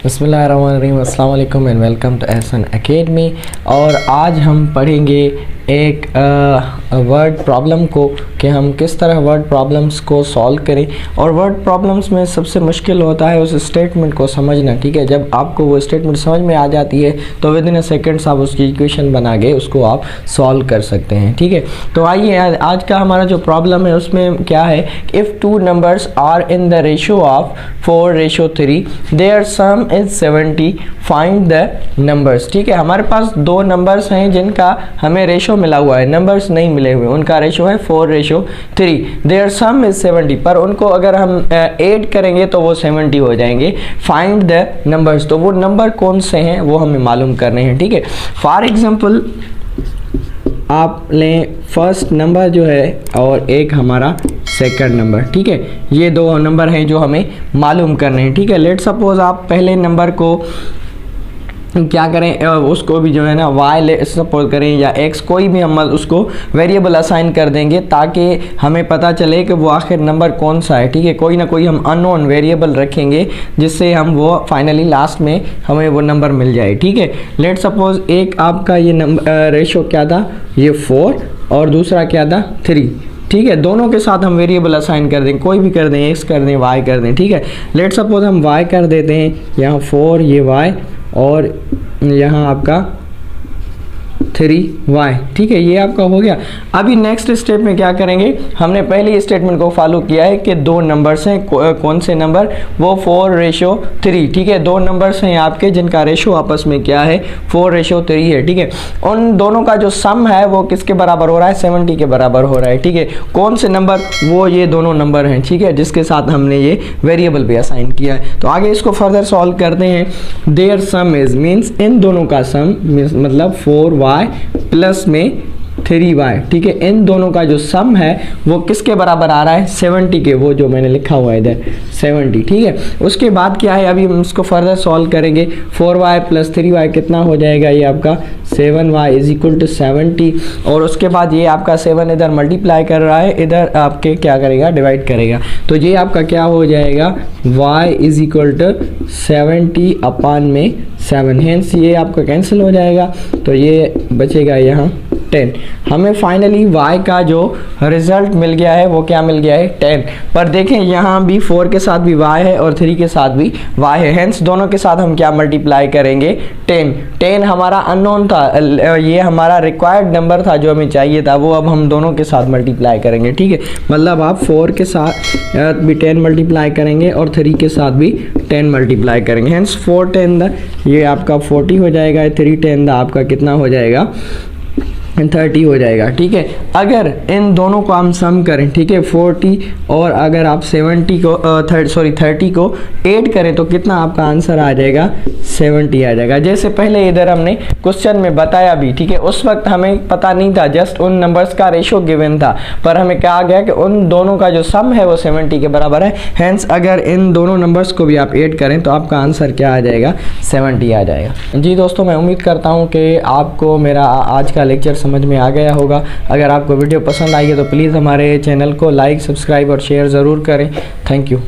बिस्मिल्लाहिर्रहमानिर्रहीम, अस्सलाम वालेकुम and welcome to Ehsan academy. और आज हम पढ़ेंगे एक वर्ड प्रॉब्लम को कि हम किस तरह वर्ड प्रॉब्लम्स को सॉल्व करें। और वर्ड प्रॉब्लम्स में सबसे मुश्किल होता है उस स्टेटमेंट को समझना। ठीक है, जब आपको वो स्टेटमेंट समझ में आ जाती है तो विद इन अ सेकेंड्स आप उसकी इक्वेशन बना के उसको आप सॉल्व कर सकते हैं। ठीक है, तो आइए आज का हमारा जो प्रॉब्लम है उसमें क्या है, if two numbers are in the ratio of 4:3 their sum is 70 find the numbers. ठीक है, हमारे पास दो नंबर्स हैं जिनका हमें रेशो मिला हुआ है, नंबर्स नहीं मिले हुए, उनका रेशो है 4:3, देयर सम इज 70, पर उनको अगर हम ऐड करेंगे तो वो 70 हो जाएंगे। फाइंड द नंबर्स, तो वो नंबर कौन से हैं वो हमें मालूम करने हैं। ठीक है, फॉर एग्जांपल आप लें फर्स्ट नंबर जो है और एक हमारा सेकंड नंबर। ठीक है, ये दो नंबर हैं जो हमें मालूम करने हैं। ठीक है, लेट सपोज आप पहले नंबर को क्या करें, उसको भी जो है ना y सपोज करें या x, कोई भी हम उसको वेरिएबल असाइन कर देंगे ताकि हमें पता चले कि वो आखिर नंबर कौन सा है। ठीक है, कोई ना कोई हम अननोन वेरिएबल रखेंगे जिससे हम वो फाइनली लास्ट में हमें वो नंबर मिल जाए। ठीक है, लेट सपोज एक आपका ये नंबर रेशो क्या था, ये 4 और दूसरा क्या था 3। ठीक है, दोनों के साथ हम वेरिएबल असाइन कर दें, कोई भी कर दें, x कर दें, y कर दें। ठीक है, लेट सपोज हम y कर देते हैं, यहाँ 4 ये y और यहाँ आपका 3y। ठीक है, ये आपका हो गया। अभी नेक्स्ट स्टेप में क्या करेंगे, हमने पहले स्टेटमेंट को फॉलो किया है कि दो नंबर्स हैं, कौन से नंबर, वो 4:3। ठीक है, दो नंबर्स हैं आपके जिनका रेशो आपस में क्या है 4:3 है। ठीक है, उन दोनों का जो सम है वो किसके बराबर हो रहा है, 70 के बराबर हो रहा है। ठीक है, कौन से नंबर, वो ये दोनों नंबर हैं। ठीक है, जिसके साथ हमने ये वेरिएबल भी असाइन किया है। तो आगे इसको फर्दर सॉल्व करते हैं। देयर सम इज मीन्स इन दोनों का सम मतलब 4y प्लस में 3y। ठीक है, इन दोनों का जो सम है वो किसके बराबर आ रहा है, 70 के, वो जो मैंने लिखा हुआ है इधर 70। ठीक है, उसके बाद क्या है, अभी हम इसको फर्दर सॉल्व करेंगे। 4y प्लस 3y कितना हो जाएगा, ये आपका 7y इज इक्वल टू 70। और उसके बाद ये आपका 7 इधर मल्टीप्लाई कर रहा है, इधर आपके क्या करेगा, डिवाइड करेगा। तो ये आपका क्या हो जाएगा, y इज इक्वल टू 70 अपान में 7, हेंस ये आपका कैंसिल हो जाएगा। तो ये बचेगा यहाँ 10। हमें फाइनली y का जो रिजल्ट मिल गया है वो क्या मिल गया है, 10। पर देखें यहाँ भी 4 के साथ भी y है और 3 के साथ भी y है, हेंस दोनों के साथ हम क्या मल्टीप्लाई करेंगे, 10 हमारा अननोन था, ये हमारा रिक्वायर्ड नंबर था जो हमें चाहिए था, वो अब हम दोनों के साथ मल्टीप्लाई करेंगे। ठीक है, मतलब आप 4 के साथ भी 10 मल्टीप्लाई करेंगे और 3 के साथ भी 10 मल्टीप्लाई करेंगे, हेंस 4 10 ये आपका 40 हो जाएगा, 3 10 आपका कितना हो जाएगा, 30 हो जाएगा। ठीक है, अगर इन दोनों को हम सम करें, ठीक है 40 और अगर आप 70 को 30 को ऐड करें तो कितना आपका आंसर आ जाएगा, 70 आ जाएगा। जैसे पहले इधर हमने क्वेश्चन में बताया भी। ठीक है, उस वक्त हमें पता नहीं था, जस्ट उन नंबर्स का रेशो गिवन था, पर हमें कहा गया कि उन दोनों का जो सम है वो 70 के बराबर है, हेंस अगर इन दोनों नंबर्स को भी आप ऐड करें तो आपका आंसर क्या आ जाएगा, 70 आ जाएगा। जी दोस्तों, मैं उम्मीद करता हूँ कि आपको मेरा आज का लेक्चर समझ में आ गया होगा। अगर आपको वीडियो पसंद आई है तो प्लीज़ हमारे चैनल को लाइक, सब्सक्राइब और शेयर ज़रूर करें। Thank you.